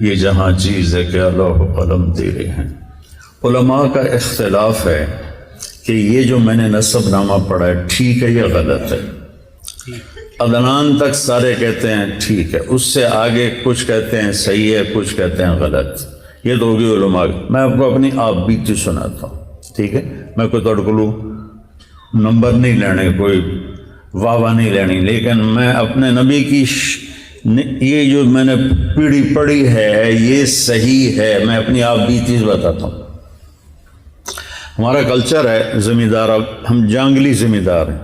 یہ جہاں چیز ہے کہ لوح و قلم تیرے ہیں۔ علماء کا اختلاف ہے کہ یہ جو میں نے نسب نامہ پڑھا ہے ٹھیک ہے یا غلط ہے۔ عدنان تک سارے کہتے ہیں ٹھیک ہے، اس سے آگے کچھ کہتے ہیں صحیح ہے، کچھ کہتے ہیں غلط۔ یہ تو ہوگی علماء کی۔ میں آپ کو اپنی آپ بیتی سناتا ہوں، ٹھیک ہے؟ میں کوئی تڑکلو نمبر نہیں لینے، کوئی واہ نہیں لینی، لیکن میں اپنے نبی کی یہ جو میں نے پیڑھی پڑھی ہے یہ صحیح ہے، میں اپنی آپ بیتی بتاتا ہوں۔ ہمارا کلچر ہے زمیندار، اب ہم جانگلی زمیندار ہیں۔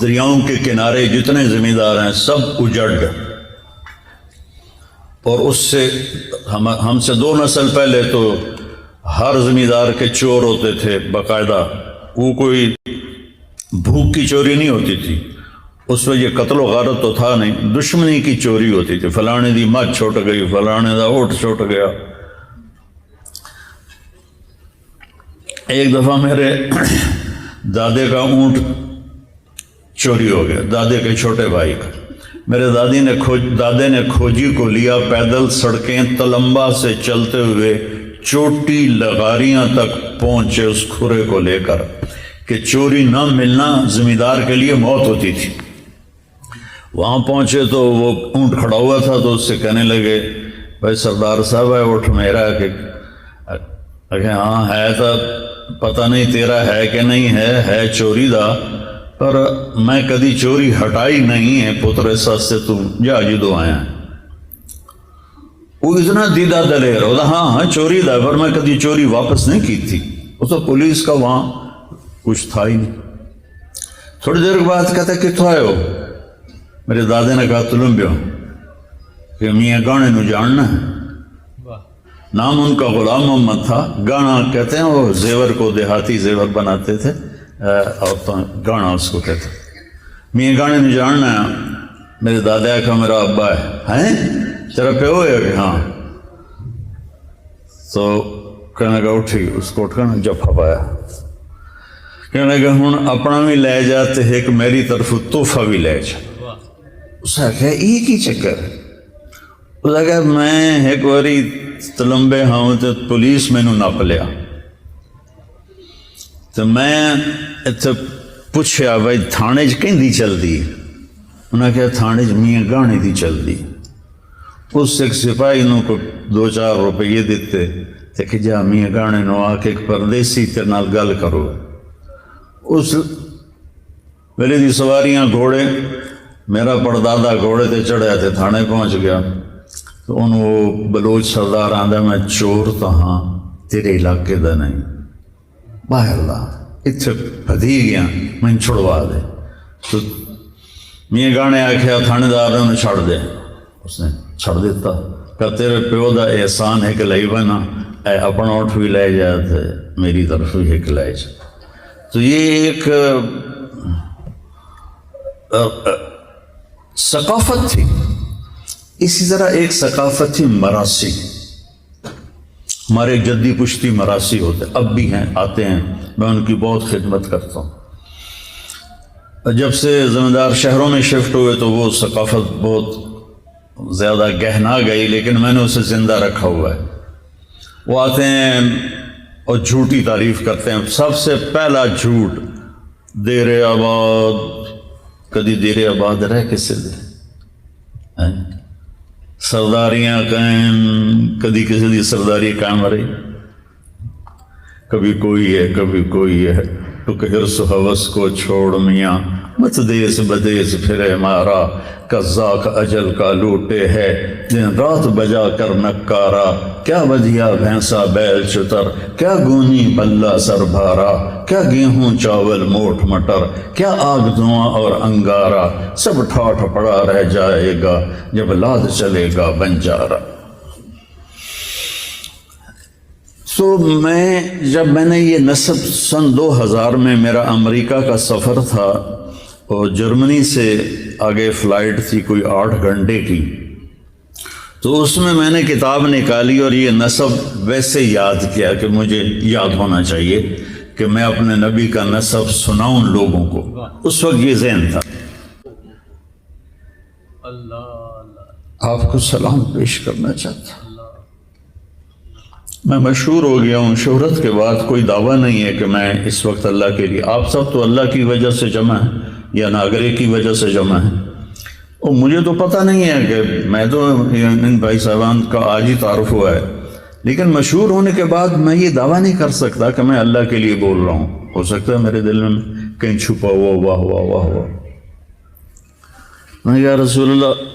دریاؤں کے کنارے جتنے زمیندار ہیں سب اجڑ گئے، اور اس سے ہم سے 2 نسل پہلے تو ہر زمیندار کے چور ہوتے تھے باقاعدہ، وہ کوئی بھوک کی چوری نہیں ہوتی تھی، اس میں یہ قتل و غارت تو تھا نہیں، دشمنی کی چوری ہوتی تھی۔ فلانے دی مجھ چھوٹ گئی، فلانے دا اونٹ چھوٹ گیا۔ ایک دفعہ میرے دادے کا اونٹ چوری ہو گیا، دادے کے چھوٹے بھائی کا۔ میرے دادے نے کھوجی کو لیا، پیدل سڑکیں تلمبا سے چلتے ہوئے چوٹی لغاریاں تک پہنچے اس کھرے کو لے کر، کہ چوری نہ ملنا زمیندار کے لیے موت ہوتی تھی۔ وہاں پہنچے تو وہ اونٹ کھڑا ہوا تھا، تو اس سے کہنے لگے بھائی سردار صاحب ہے اونٹ میرا، کہ ہاں ہے تو پتہ نہیں تیرا ہے کہ نہیں ہے چوری دا، پر میں کدی چوری ہٹائی نہیں ہے پتر ساستے تم جا جدو آیا۔ وہ اتنا دیدہ دلیر ہوتا، ہاں چوری دا، پر میں کدی چوری واپس نہیں کی تھی۔ وہ تو پولیس کا وہاں کچھ تھا ہی نہیں۔ تھوڑی دیر کے بعد کہتا کتوں آئے ہو؟ میرے دادے نے کہا تلمبیو، کہ میاں گانے نو جاننا ہے۔ نام ان کا غلام محمد تھا۔ گانا کہتے ہیں وہ زیور کو دیہاتی زیور بناتے تھے، اور تو گانا اس کو کہتے ہیں۔ میاں گانے نو جاننا ہے؟ میرے دادا کا میرا ابا ہے، تیرا پیو ہے؟ کہ ہاں۔ تو کہنے کا اٹھی، اس کو اٹھ کر جفا پایا، کہنے لگا ہوں اپنا بھی لے جا تے ایک میری طرف تحفہ بھی لے جا۔ اس نے کہا یہ کی چکر ہے؟ اس نے کہا میں ایک باری تلمبے ہوں تو پولیس میں نپ لیا، تو میں اتنے پوچھا بھائی تھانے کہیں دی چل دی؟ انہوں نے کہا تھانے میاں گانے دی چل دی۔ اس ایک سپاہی نو کو 2-4 روپیے دیتے تے کہ جا میاں گانے نو آ کے ایک پردیسی تیرے نال گل کرو۔ اس ویلے دی سواریاں گھوڑے، میرا پردادا گھوڑے تے چڑھیا تے تھانے پہنچ گیا، تو انہوں وہ بلوچ سردار آندہ میں چور تا ہاں تیرے علاقے دا نہیں، باہر اللہ اتھے پھدی گیا میں چھڑوا دے۔ تو میاں گانے آکھیا تھانے دار نے چھڑ دے، اس نے چھڑ دیتا، کہ تیرے پیو دا احسان ہے کہ لئی بنا، اے اپنا اٹھ بھی لے جا تے میری طرف بھی ایک لے جا۔ تو یہ ایک ثقافت تھی۔ اسی طرح ایک ثقافت تھی مراسی۔ ہمارے جدی پشتی مراسی ہوتے، اب بھی ہیں، آتے ہیں، میں ان کی بہت خدمت کرتا ہوں۔ جب سے زمیندار شہروں میں شفٹ ہوئے تو وہ ثقافت بہت زیادہ گہنا گئی، لیکن میں نے اسے زندہ رکھا ہوا ہے۔ وہ آتے ہیں اور جھوٹی تعریف کرتے ہیں۔ سب سے پہلا جھوٹ دیر آباد، کدی دیر آباد رہ کسے دے، سرداریاں قائم، کدی کسی دی سرداری قائم رہی، کبھی کوئی ہے کبھی کوئی ہے، تو کہ حرص و حوث کو چھوڑ میاں مت دیس بدیس پھرے مارا، قزاق اجل کا لوٹے ہے دن رات بجا کر نکارا، کیا بدیا بھینسا بیل چتر، کیا گونی بلہ سر بھارا، کیا گیہوں چاول موٹ مٹر، کیا آگ دھواں اور انگارا، سب ٹھاٹھ پڑا رہ جائے گا جب لاد چلے گا بنجارا۔ تو جب میں نے یہ نسب سن 2000 میں میرا امریکہ کا سفر تھا، اور جرمنی سے آگے فلائٹ تھی کوئی 8 گھنٹے کی، تو اس میں نے کتاب نکالی اور یہ نسب ویسے یاد کیا کہ مجھے یاد ہونا چاہیے کہ میں اپنے نبی کا نسب سناؤں لوگوں کو۔ اس وقت یہ ذہن تھا۔ آپ کو سلام پیش کرنا چاہتا ہوں۔ میں مشہور ہو گیا ہوں، شہرت کے بعد کوئی دعویٰ نہیں ہے کہ میں اس وقت اللہ کے لیے، آپ سب تو اللہ کی وجہ سے جمع ہیں یا ناگرے کی وجہ سے جمع ہیں، اور مجھے تو پتہ نہیں ہے کہ میں تو ان بھائی صاحبان کا آج ہی تعارف ہوا ہے، لیکن مشہور ہونے کے بعد میں یہ دعویٰ نہیں کر سکتا کہ میں اللہ کے لیے بول رہا ہوں۔ ہو سکتا ہے میرے دل میں کہیں چھپا ہوا واہ واہ واہ واہ، میں یا رسول اللہ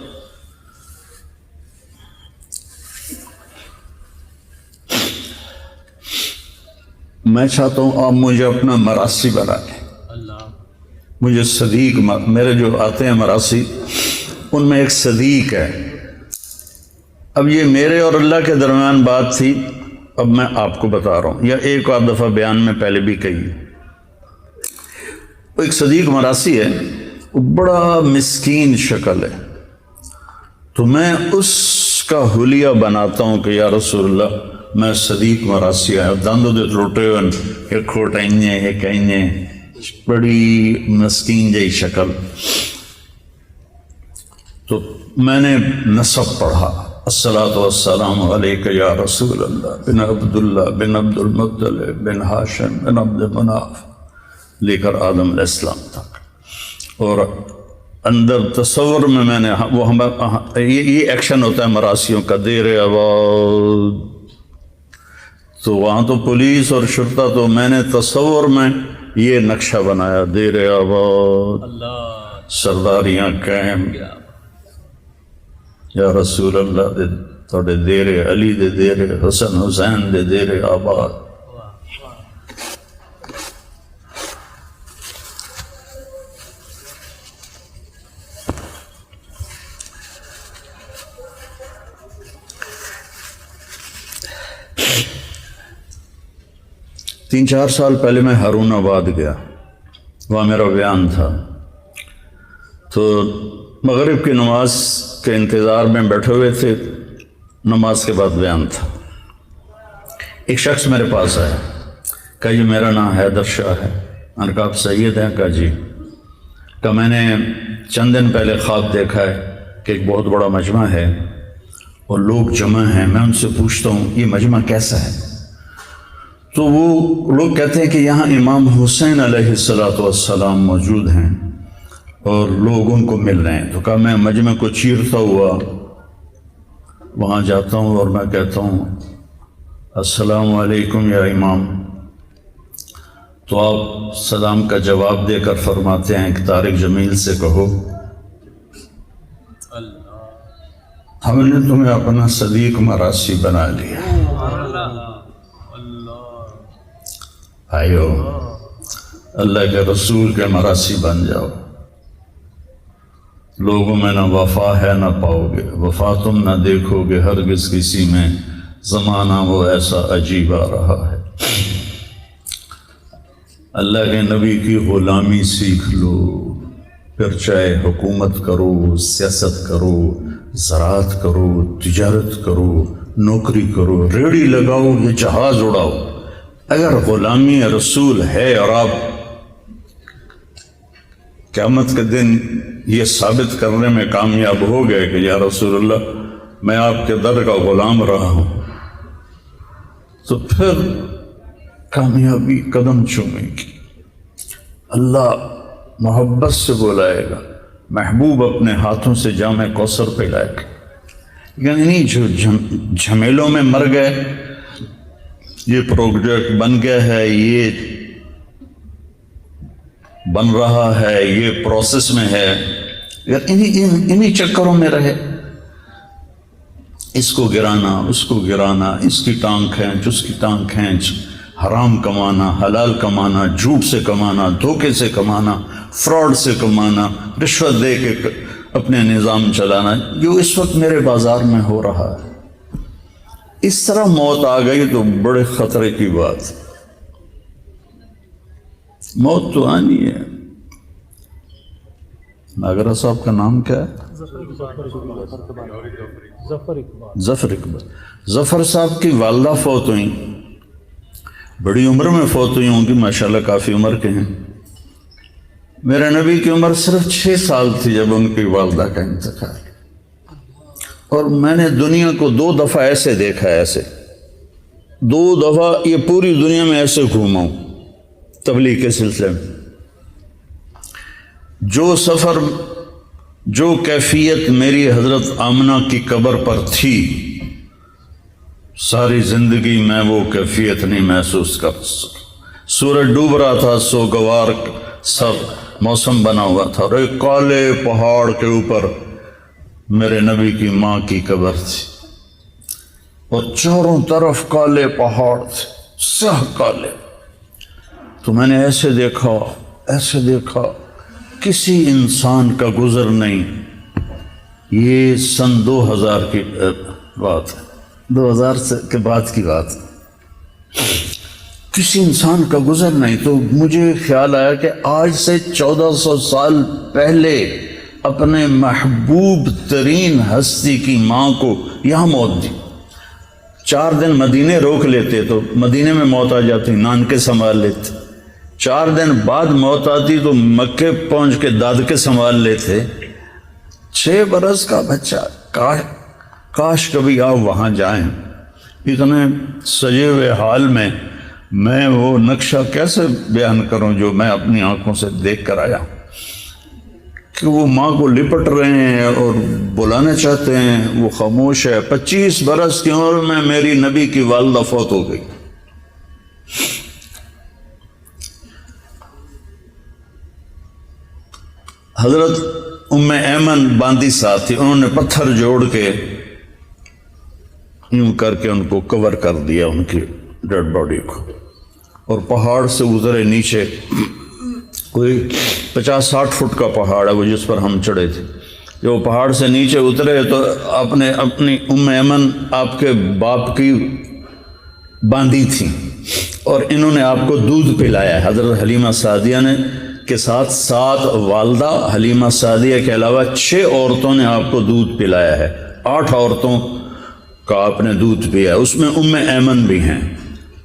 میں چاہتا ہوں آپ مجھے اپنا مراسی بنا لیں، مجھے صدیق، میرے جو آتے ہیں مراسی ان میں ایک صدیق ہے۔ اب یہ میرے اور اللہ کے درمیان بات تھی، اب میں آپ کو بتا رہا ہوں، یا ایک آدھ دفعہ بیان میں پہلے بھی کہی۔ وہ ایک صدیق مراسی ہے، وہ بڑا مسکین شکل ہے، تو میں اس کا حلیہ بناتا ہوں کہ یا رسول اللہ میں صدیق مراسی آیا، دندوں دے ٹوٹے ہوئے، ایک کھوٹائیں ایک کہیں، بڑی مسکین جی شکل۔ تو میں نے نسب پڑھا، الصلاۃ والسلام علیک یا رسول اللہ بن عبداللہ بن عبد المطلب بن ہاشم بن عبد مناف لے کر آدم علیہ السلام تک، اور اندر تصور میں نے وہ یہ ایکشن ہوتا ہے مراسیوں کا، دیر آباد، تو وہاں تو پولیس اور شرطہ، تو میں نے تصور میں یہ نقشہ بنایا، دیر آباد سرداریاں قائم، یا رسول اللہ دے توڑے دیر علی دے دیر حسن حسین دے دیر آباد۔ تین چار سال پہلے میں ہارون آباد گیا، وہاں میرا بیان تھا، تو مغرب کی نماز کے انتظار میں بیٹھے ہوئے تھے، نماز کے بعد بیان تھا۔ ایک شخص میرے پاس آیا، کہا جی میرا نام حیدر شاہ ہے۔ میں نے کہا آپ سید ہیں؟ کہا جی۔ کہا میں نے چند دن پہلے خواب دیکھا ہے کہ ایک بہت بڑا مجمع ہے اور لوگ جمع ہیں، میں ان سے پوچھتا ہوں یہ مجمع کیسا ہے؟ تو وہ لوگ کہتے ہیں کہ یہاں امام حسین علیہ السلام موجود ہیں اور لوگ ان کو مل رہے ہیں۔ تو کہا میں مجمع کو چیرتا ہوا وہاں جاتا ہوں اور میں کہتا ہوں السلام علیکم یا امام، تو آپ سلام کا جواب دے کر فرماتے ہیں کہ طارق جمیل سے کہو ہم نے تمہیں اپنا صدیق مراسی بنا لیا۔ آئیو اللہ کے رسول کے مراسی بن جاؤ، لوگوں میں نہ وفا ہے نہ پاؤ گے، وفا تم نہ دیکھو گے ہرگز کسی میں، زمانہ وہ ایسا عجیب آ رہا ہے۔ اللہ کے نبی کی غلامی سیکھ لو، پھر چاہے حکومت کرو، سیاست کرو، زراعت کرو، تجارت کرو، نوکری کرو، ریڑھی لگاؤ یا جہاز اڑاؤ، اگر غلامی رسول ہے اور آپ قیامت کے دن یہ ثابت کرنے میں کامیاب ہو گئے کہ یا رسول اللہ میں آپ کے در کا غلام رہا ہوں، تو پھر کامیابی قدم چومے گی، اللہ محبت سے بلائے گا، محبوب اپنے ہاتھوں سے جام کوثر پلائے گا۔ یعنی جو جھمیلوں میں مر گئے، یہ پروجیکٹ بن گیا ہے، یہ بن رہا ہے، یہ پروسیس میں ہے، اگر انہی چکروں میں رہے، اس کو گرانا اس کو گرانا، اس کی ٹانگ کھینچ اس کی ٹانگ کھینچ، حرام کمانا حلال کمانا، جھوٹ سے کمانا، دھوکے سے کمانا، فراڈ سے کمانا، رشوت دے کے اپنے نظام چلانا، جو اس وقت میرے بازار میں ہو رہا ہے، اس طرح موت آ گئی تو بڑے خطرے کی بات۔ موت تو آنی ہے۔ ناگرہ صاحب کا نام کیا ہے؟ ظفر اقبال۔ ظفر صاحب کی والدہ فوت ہوئیں، بڑی عمر میں فوت ہوئی ہوں گی، ماشاءاللہ کافی عمر کے ہیں، میرے نبی کی عمر صرف 6 سال تھی جب ان کی والدہ کا انتقال، اور میں نے دنیا کو 2 دفعہ ایسے دیکھا، ایسے 2 دفعہ یہ پوری دنیا میں ایسے گھوما ہوں تبلیغ کے سلسلے میں۔ جو سفر، جو کیفیت میری حضرت آمنہ کی قبر پر تھی، ساری زندگی میں وہ کیفیت نہیں محسوس کر سکا۔ سورج ڈوب رہا تھا، سوگوار سب موسم بنا ہوا تھا، اور ایک کالے پہاڑ کے اوپر میرے نبی کی ماں کی قبر تھی، اور چاروں طرف کالے پہاڑ تھے، سہ کالے۔ تو میں نے ایسے دیکھا، کسی انسان کا گزر نہیں۔ یہ سن 2000 کی بات ہے، 2000 کے بعد کی بات ہے، کسی انسان کا گزر نہیں۔ تو مجھے خیال آیا کہ آج سے 1400 سال پہلے اپنے محبوب ترین ہستی کی ماں کو یہاں موت دی۔ 4 دن مدینے روک لیتے تو مدینے میں موت آ جاتی، نانکے سنبھال لیتے۔ 4 دن بعد موت آتی تو مکے پہنچ کے دادکے سنبھال لیتے۔ 6 برس کا بچہ، کاش کبھی آپ وہاں جائیں۔ اتنے سجے ہوئے حال میں وہ نقشہ کیسے بیان کروں جو میں اپنی آنکھوں سے دیکھ کر آیا، کہ وہ ماں کو لپٹ رہے ہیں اور بلانا چاہتے ہیں، وہ خاموش ہے۔ 25 برس کی عمر میں میری نبی کی والدہ فوت ہو گئی۔ حضرت ام ایمن باندی ساتھ تھی، انہوں نے پتھر جوڑ کے یوں کر کے ان کو کور کر دیا، ان کی ڈیڈ باڈی کو، اور پہاڑ سے اترے نیچے۔ کوئی 50-60 فٹ کا پہاڑ ہے وہ جس پر ہم چڑھے تھے۔ جب وہ پہاڑ سے نیچے اترے تو اپنی ام ایمن آپ کے باپ کی باندی تھیں، اور انہوں نے آپ کو دودھ پلایا ہے۔ حضرت حلیمہ سعدیہ نے کے ساتھ 7 والدہ حلیمہ سعدیہ کے علاوہ 6 عورتوں نے آپ کو دودھ پلایا ہے۔ 8 عورتوں کا آپ نے دودھ پیا ہے، اس میں ام ایمن بھی ہیں۔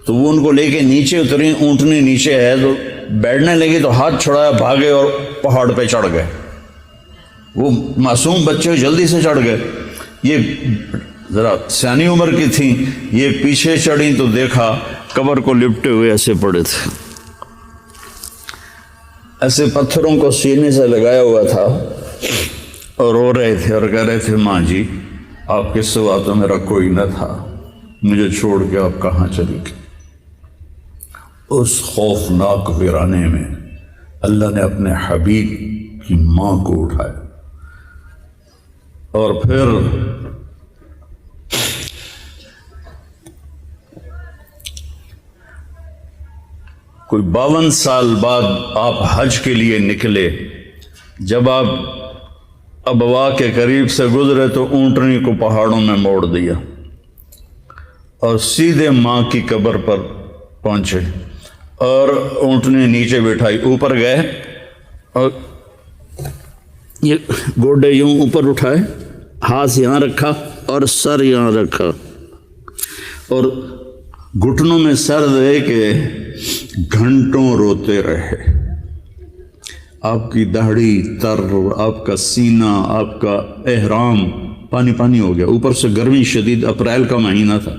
تو وہ ان کو لے کے نیچے اتری، اونٹنی نیچے ہے، تو بیٹھنے لگی تو ہاتھ چھڑایا، بھاگے اور پہاڑ پہ چڑھ گئے۔ وہ معصوم بچے جلدی سے چڑھ گئے۔ یہ ذرا سیانی عمر کی تھیں، یہ پیچھے چڑھیں تو دیکھا قبر کو لپٹے ہوئے ایسے پڑے تھے، ایسے پتھروں کو سینے سے لگایا ہوا تھا، اور رو رہے تھے اور کہہ رہے تھے، ماں جی آپ کے سوا تو میرا کوئی نہ تھا، مجھے چھوڑ کے آپ کہاں چلی گئی۔ اس خوفناک ویرانے میں اللہ نے اپنے حبیب کی ماں کو اٹھایا، اور پھر کوئی 52 سال بعد آپ حج کے لیے نکلے۔ جب آپ ابوا کے قریب سے گزرے تو اونٹنی کو پہاڑوں میں موڑ دیا اور سیدھے ماں کی قبر پر پہنچے، اور اونٹنی نیچے بٹھائی، اوپر گئے اور یہ گوڈے یوں اوپر اٹھائے، ہاتھ یہاں رکھا اور سر یہاں رکھا، اور گھٹنوں میں سر دے کے گھنٹوں روتے رہے۔ آپ کی داڑھی تر، آپ کا سینہ، آپ کا احرام پانی پانی ہو گیا، اوپر سے گرمی شدید، اپریل کا مہینہ تھا۔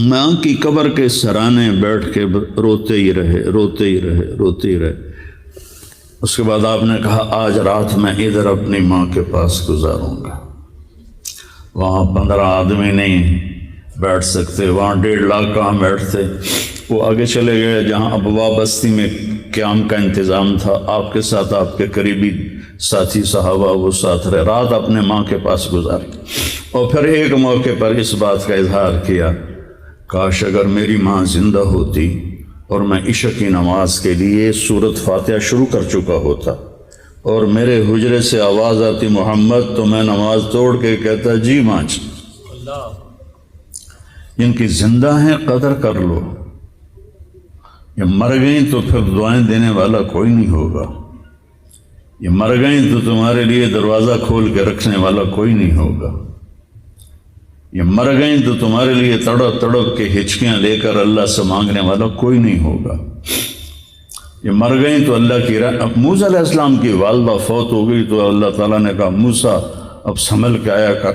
ماں کی قبر کے سرانے بیٹھ کے روتے ہی رہے۔ اس کے بعد آپ نے کہا آج رات میں ادھر اپنی ماں کے پاس گزاروں گا۔ وہاں 15 آدمی نہیں بیٹھ سکتے، وہاں 1.5 لاکھ کہاں بیٹھتے۔ وہ آگے چلے گئے جہاں ابوا بستی میں قیام کا انتظام تھا، آپ کے ساتھ آپ کے قریبی ساتھی صحابہ وہ ساتھ رہے، رات اپنے ماں کے پاس گزاری، اور پھر ایک موقع پر اس بات کا اظہار کیا، کاش اگر میری ماں زندہ ہوتی اور میں عشاء کی نماز کے لیے سورۃ فاتحہ شروع کر چکا ہوتا اور میرے حجرے سے آواز آتی محمد، تو میں نماز توڑ کے کہتا جی ماں جی، جن کی زندہ ہیں قدر کر لو، یہ مر گئیں تو پھر دعائیں دینے والا کوئی نہیں ہوگا، یہ مر گئیں تو تمہارے لیے دروازہ کھول کے رکھنے والا کوئی نہیں ہوگا، یہ مر گئیں تو تمہارے لیے تڑپ تڑپ کے ہچکیاں لے کر اللہ سے مانگنے والا کوئی نہیں ہوگا۔ یہ مر گئیں تو اللہ کی موسیٰ علیہ السلام کی والدہ فوت ہو گئی تو اللہ تعالیٰ نے کہا موسیٰ اب سنبھل کے آیا کر،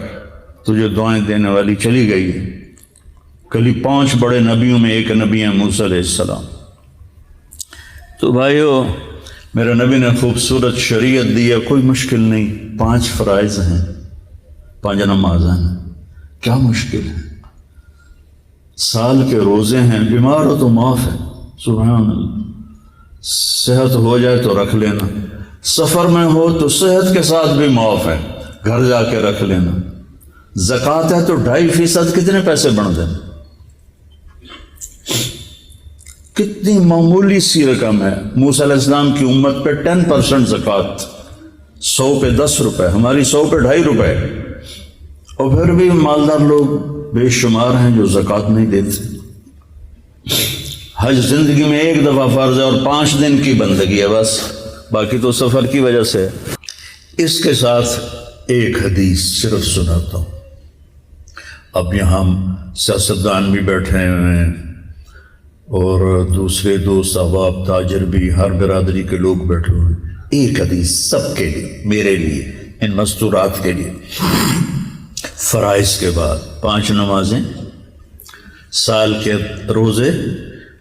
تجھے دعائیں دینے والی چلی گئی ہے۔ کلی 5 بڑے نبیوں میں ایک نبی ہیں موسیٰ علیہ السلام۔ تو بھائیو میرے نبی نے خوبصورت شریعت دی ہے، کوئی مشکل نہیں، 5 فرائض ہیں، 5 نمازیں ہیں، کیا مشکل ہے؟ سال کے روزے ہیں، بیمار ہو تو معاف ہے، سبحان اللہ، صحت ہو جائے تو رکھ لینا، سفر میں ہو تو صحت کے ساتھ بھی معاف ہے، گھر جا کے رکھ لینا، زکوٰۃ ہے تو 2.5% کتنے پیسے بن دیں، کتنی معمولی سی رقم ہے۔ موسیٰ علیہ السلام کی امت پہ 10% زکوٰۃ، 100 پہ 10 روپے، ہماری 100 پہ 2.5 روپے، اور پھر بھی مالدار لوگ بے شمار ہیں جو زکوٰۃ نہیں دیتے۔ حج زندگی میں ایک دفعہ فرض ہے اور 5 دن کی بندگی ہے بس، باقی تو سفر کی وجہ سے۔ اس کے ساتھ ایک حدیث صرف سناتا ہوں۔ اب یہاں سیاستدان بھی بیٹھے ہوئے ہیں اور دوسرے دوست احباب تاجر بھی، ہر برادری کے لوگ بیٹھے ہوئے ہیں۔ ایک حدیث سب کے لیے، میرے لیے، ان مستورات کے لیے۔ فرائض کے بعد 5 نمازیں، سال کے روزے،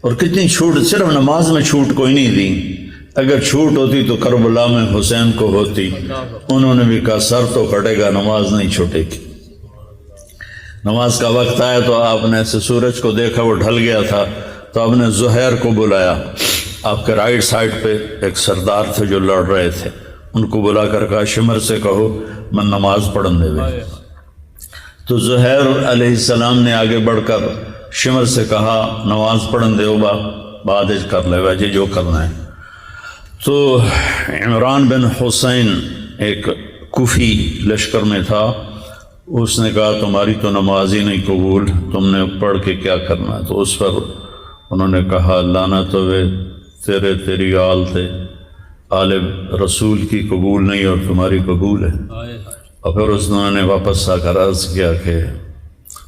اور کتنی چھوٹ، صرف نماز میں چھوٹ کوئی نہیں دی، اگر چھوٹ ہوتی تو کربلا میں حسین کو ہوتی، انہوں نے بھی کہا سر تو کٹے گا، نماز نہیں چھوٹے گی۔ نماز کا وقت آیا تو آپ نے ایسے سورج کو دیکھا، وہ ڈھل گیا تھا، تو آپ نے زہیر کو بلایا، آپ کے رائٹ سائڈ پہ ایک سردار تھے جو لڑ رہے تھے، ان کو بلا کر کہا شمر سے کہو میں نماز پڑھن دے وے۔ تو زہیر علیہ السلام نے آگے بڑھ کر شمر سے کہا نماز پڑھن دے با بعد کر لے وجہ جو کرنا ہے۔ تو عمران بن حسین ایک کوفی لشکر میں تھا، اس نے کہا تمہاری تو نماز ہی نہیں قبول، تم نے پڑھ کے کیا کرنا ہے؟ تو اس پر انہوں نے کہا لعنت ہوئے تیری آل تھے، آل رسول کی قبول نہیں اور تمہاری قبول ہے۔ اور پھر انہوں نے واپس آ کر عرض کیا کہ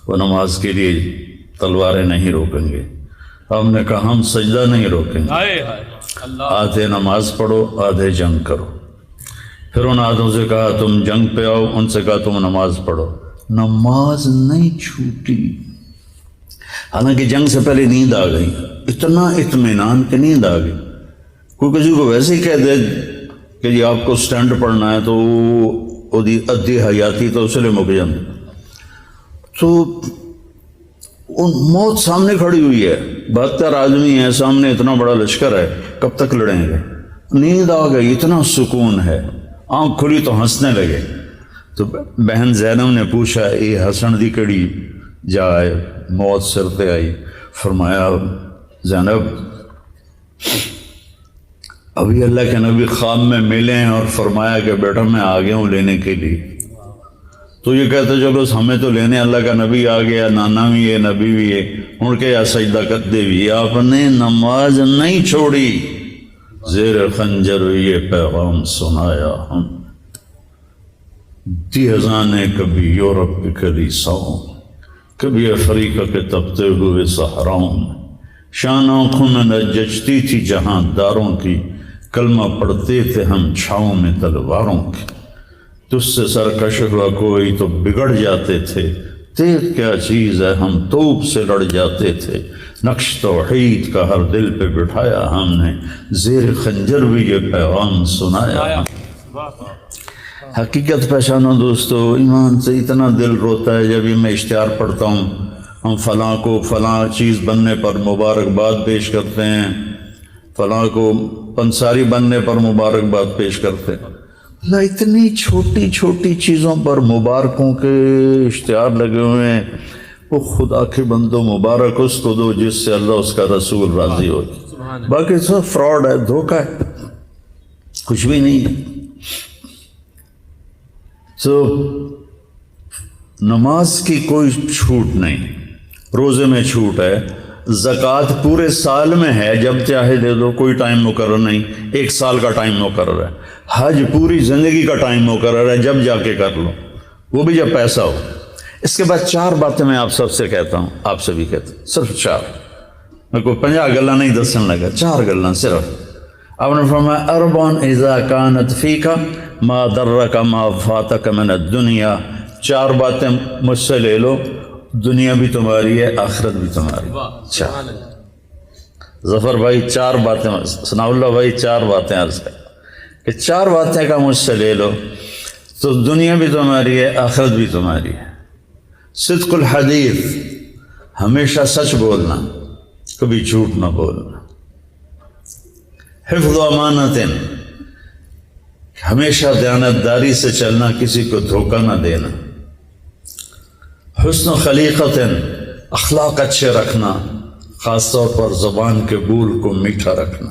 وہ نماز کے لیے تلواریں نہیں روکیں گے۔ ہم نے کہا ہم سجدہ نہیں روکیں گے، آدھے نماز پڑھو آدھے جنگ کرو۔ پھر ان آدھوں سے کہا تم جنگ پہ آؤ، ان سے کہا تم نماز پڑھو۔ نماز نہیں چھوٹی، حالانکہ جنگ سے پہلے نیند آ گئی، اتنا اطمینان کہ نیند آ گئی۔ کوئی کسی کو ویسے ہی کہہ دے کہ جی آپ کو سٹینڈ پڑھنا ہے تو وہ ادھی حیاتی تو اس لیے مک جان، تو موت سامنے کھڑی ہوئی ہے، 72 آدمی ہیں سامنے، اتنا بڑا لشکر ہے، کب تک لڑیں گے؟ نیند آ گئی، اتنا سکون ہے، آنکھ کھلی تو ہنسنے لگے۔ تو بہن زینب نے پوچھا یہ ہسن دی کڑی جائے، موت سر پہ آئی۔ فرمایا زینب ابھی اللہ کے نبی خواب میں ملے ہیں اور فرمایا کہ بیٹا میں آ گیا ہوں لینے کے لیے۔ تو یہ کہتے چلو ہمیں تو لینے اللہ کا نبی آ گیا، نانا بھی ہے نبی بھی ہے، اڑ کے یا سجدہ کرتے بھی۔ آپ نے نماز نہیں چھوڑی، زیر خنجر یہ پیغام سنایا ہم، دی ازانے کبھی یورپ کے کلیساؤں، کبھی افریقہ کے تپتے ہوئے صحراؤں میں، شان آنکھوں میں نہ جچتی تھی جہاں داروں کی، کلمہ پڑھتے تھے ہم چھاؤں میں تلواروں کی، تجھ سے سرکش ہوا کوئی تو بگڑ جاتے تھے، تیغ کیا چیز ہے ہم توپ سے لڑ جاتے تھے، نقش توحید کا ہر دل پہ بٹھایا ہم نے، زیر خنجر بھی یہ پیغام سنایا۔ حقیقت پہچانو دوستو، ایمان سے اتنا دل روتا ہے جب میں اشتہار پڑھتا ہوں، ہم فلاں کو فلاں چیز بننے پر مبارکباد پیش کرتے ہیں، فلاں کو پنساری بننے پر مبارکباد پیش کرتے ہیں۔ اللہ اتنی چھوٹی چھوٹی چیزوں پر مبارکوں کے اشتہار لگے ہوئے ہیں۔ وہ خدا کے بندو مبارک اس کو دو جس سے اللہ اس کا رسول راضی ہو، باقی سب فراڈ ہے، دھوکہ ہے، کچھ بھی نہیں ہے۔ تو نماز کی کوئی چھوٹ نہیں، روزے میں چھوٹ ہے، زکوٰۃ پورے سال میں ہے، جب چاہے دے دو، کوئی ٹائم مقرر نہیں، 1 سال کا ٹائم مقرر ہے۔ حج پوری زندگی کا ٹائم مقرر ہے، جب جا کے کر لو، وہ بھی جب پیسہ ہو۔ اس کے بعد 4 باتیں میں آپ سب سے کہتا ہوں، آپ سے بھی کہتا ہوں، صرف 4، میں کوئی 50 گلاں نہیں دسن لگا، 4 گلاں صرف۔ آپ نے فرمایا اربعن اذا کانت فیک ما درک ما فاتک من الدنیا، 4 باتیں مجھ سے لے لو، دنیا بھی تمہاری ہے آخرت بھی تمہاری۔ اچھا ظفر بھائی 4 باتیں، ثناء اللہ بھائی 4 باتیں عرض ہے کہ 4 باتیں کا مجھ سے لے لو تو دنیا بھی تمہاری ہے آخرت بھی تمہاری ہے۔ صدق الحدیث، ہمیشہ سچ بولنا، کبھی جھوٹ نہ بولنا۔ حفظ امانت، ہمیشہ دیانتداری سے چلنا، کسی کو دھوکہ نہ دینا۔ حسن خلیقت، اخلاق اچھے رکھنا، خاص طور پر زبان کے بول کو میٹھا رکھنا۔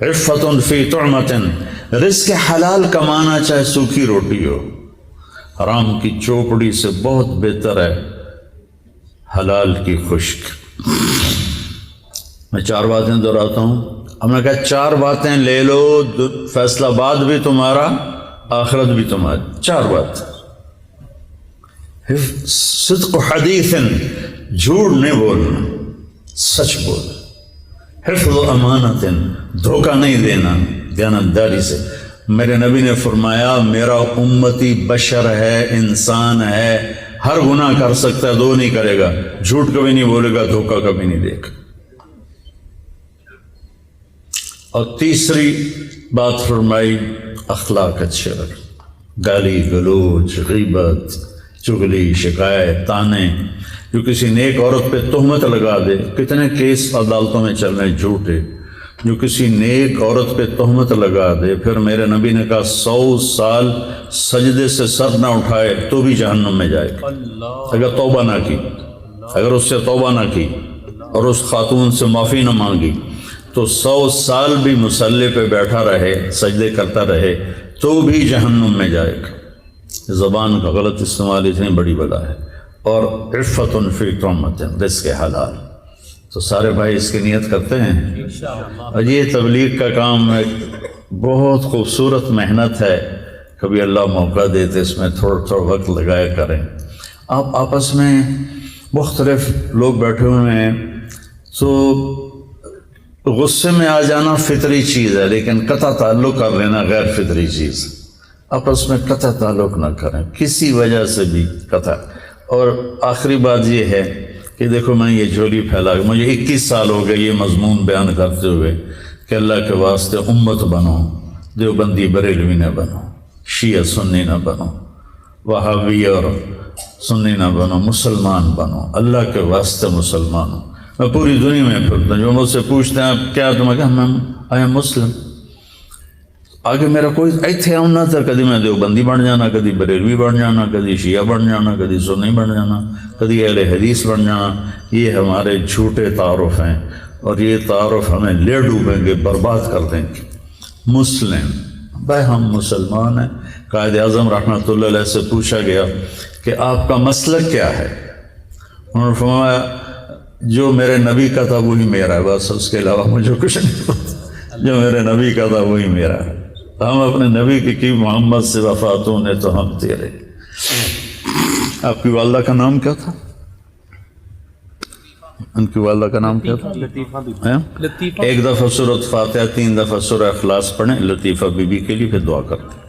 عفت فی طعمت، رزق حلال کمانا، چاہے سوکھی روٹی ہو، حرام کی چوپڑی سے بہت بہتر ہے حلال کی خشک۔ میں 4 باتیں دہراتا ہوں، ہم نے کہا 4 باتیں لے لو، فیصلہ باد بھی تمہارا آخرت بھی تمہاری۔ 4 بات، صدق حدیث، جھوٹ نہیں بولنا، سچ بولنا۔ حفظ امانت، دھوکہ نہیں دینا، دیانتداری سے۔ میرے نبی نے فرمایا میرا امتی بشر ہے، انسان ہے، ہر گناہ کر سکتا ہے، 2 نہیں کرے گا، جھوٹ کبھی نہیں بولے گا، دھوکہ کبھی نہیں دے گا۔ اور تیسری بات فرمائی اخلاق اچھے رکھ، گالی گلوچ، غیبت، چغلی، شکایت، تانے۔ جو کسی نیک عورت پہ تہمت لگا دے، کتنے کیس عدالتوں میں چل رہے ہیں جھوٹے، جو کسی نیک عورت پہ تہمت لگا دے، پھر میرے نبی نے کہا 100 سال سجدے سے سر نہ اٹھائے تو بھی جہنم میں جائے گا، اگر توبہ نہ کی، اگر اس سے توبہ نہ کی اور اس خاتون سے معافی نہ مانگی تو 100 سال بھی مصلی پہ بیٹھا رہے، سجدے کرتا رہے تو بھی جہنم میں جائے گا۔ زبان کا غلط استعمال اتنی بڑی بلا ہے۔ اور عفت فی طعمت، رزق حلال۔ تو سارے بھائی اس کی نیت کرتے ہیں، اور یہ تبلیغ کا کام ایک بہت خوبصورت محنت ہے، کبھی اللہ موقع دیتے اس میں تھوڑا تھوڑا وقت لگایا کریں۔ آپ آپس میں مختلف لوگ بیٹھے ہوئے ہیں تو غصے میں آ جانا فطری چیز ہے، لیکن قطع تعلق کر لینا غیر فطری چیز۔ آپس میں قطع تعلق نہ کریں کسی وجہ سے بھی، قطع۔ اور آخری بات یہ ہے کہ دیکھو میں یہ جھولی پھیلا، مجھے 21 سال ہو گئے یہ مضمون بیان کرتے ہوئے کہ اللہ کے واسطے امت بنو، دیوبندی بریلوی نہ بنو، شیعہ سنی نہ بنو، وہابی اور سنی نہ بنو، مسلمان بنو، اللہ کے واسطے مسلمان ہو۔ میں پوری دنیا میں پھرتا ہوں، جو مجھ سے پوچھتے ہیں کیا تمہیں کہا آئی ایم مسلم، آگے میرا کوئی ایتھے آؤں نہ تھا، کدی میں دیوبندی بن جانا، کدی بریلوی بن جانا، کدی شیعہ بن جانا، کدی سنی بن جانا، کدی اہل حدیث بن جانا۔ یہ ہمارے جھوٹے تعارف ہیں، اور یہ تعارف ہمیں لے ڈوبیں گے، برباد کر دیں گے۔ مسلم، بھائی ہم مسلمان ہیں۔ قائد اعظم رحمۃ اللہ علیہ سے پوچھا گیا کہ آپ کا مسلک کیا ہے؟ انہوں نے فرمایا جو میرے نبی کا تھا وہی میرا ہے، بس اس کے علاوہ مجھے کچھ نہیں پتا، جو میرے نبی کا تھا وہی میرا ہے۔ ہم اپنے نبی کی محمد سے وفاتوں نے تو ہم تیرے۔ آپ کی والدہ کا نام کیا تھا؟ ان کی والدہ کا نام کیا تھا؟ لطیفہ۔ ایک دفعہ سورۃ فاتحہ، 3 دفعہ سورہ اخلاص پڑھیں لطیفہ بی بی کے لیے، پھر دعا کرتے ہیں۔